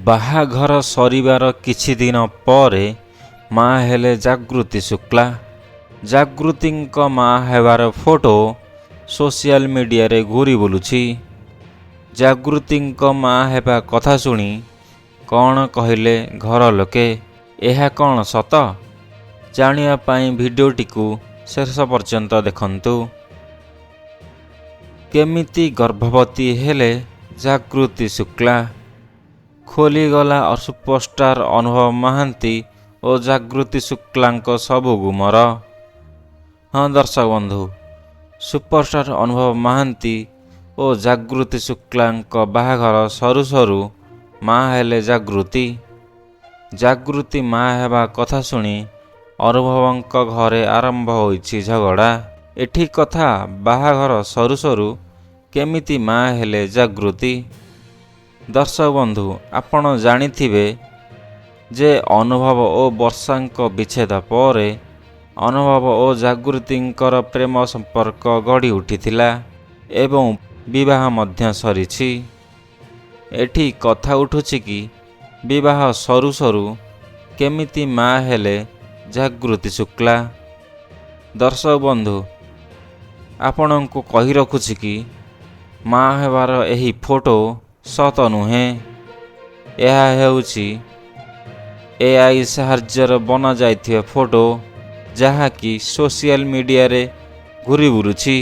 ବାହାଘର ସରିବାର କିଛି ଦିନ ପରେ ମା ହେଲେ ଜାଗୃତି ଶୁକ୍ଲା। ଜାଗୃତିଙ୍କ ମା ହେବାର ଫଟୋ ସୋସିଆଲ ମିଡ଼ିଆରେ ଘୁରି ବୁଲୁଛି। ଜାଗୃତିଙ୍କ ମା ହେବା କଥା ଶୁଣି କ'ଣ କହିଲେ ଘର ଲୋକେ? ଏହା କ'ଣ ସତ? ଜାଣିବା ପାଇଁ ଭିଡ଼ିଓଟିକୁ ଶେଷ ପର୍ଯ୍ୟନ୍ତ ଦେଖନ୍ତୁ। କେମିତି ଗର୍ଭବତୀ ହେଲେ ଜାଗୃତି ଶୁକ୍ଲା? ଖୋଲିଗଲା ସୁପରଷ୍ଟାର ଅନୁଭବ ମହାନ୍ତି ଓ ଜାଗୃତି ଶୁକ୍ଲାଙ୍କ ସବୁ ଗୁମର। ହଁ ଦର୍ଶକ ବନ୍ଧୁ, ସୁପରଷ୍ଟାର ଅନୁଭବ ମହାନ୍ତି ଓ ଜାଗୃତି ଶୁକ୍ଲାଙ୍କ ବାହାଘର ସରୁ ସରୁ ମା ହେଲେ ଜାଗୃତି। ଜାଗୃତି ମା ହେବା କଥା ଶୁଣି ଅନୁଭବଙ୍କ ଘରେ ଆରମ୍ଭ ହୋଇଛି ଝଗଡ଼ା। ଏଠି କଥା ବାହାଘର ସରୁ ସରୁ କେମିତି ମା ହେଲେ ଜାଗୃତି? ଦର୍ଶକ ବନ୍ଧୁ, ଆପଣ ଜାଣିଥିବେ ଯେ ଅନୁଭବ ଓ ବର୍ଷାଙ୍କ ବିଚ୍ଛେଦ ପରେ ଅନୁଭବ ଓ ଜାଗୃତିଙ୍କର ପ୍ରେମ ସମ୍ପର୍କ ଗଢ଼ି ଉଠିଥିଲା ଏବଂ ବିବାହ ମଧ୍ୟ ସରିଛି। ଏଠି କଥା ଉଠୁଛି କି ବିବାହ ସରୁ ସରୁ କେମିତି ମା ହେଲେ ଜାଗୃତି ଶୁକ୍ଲା? ଦର୍ଶକ ବନ୍ଧୁ, ଆପଣଙ୍କୁ କହି ରଖୁଛି କି ମା ହେବାର ଏହି ଫଟୋ ସତ ନୁହେଁ। ଏହା ହେଉଛି AI ସାହାଯ୍ୟରେ ବନାଯାଇଥିବା ଫଟୋ, ଯାହାକି ସୋସିଆଲ ମିଡ଼ିଆରେ ଘୁରି ବୁଲୁଛି।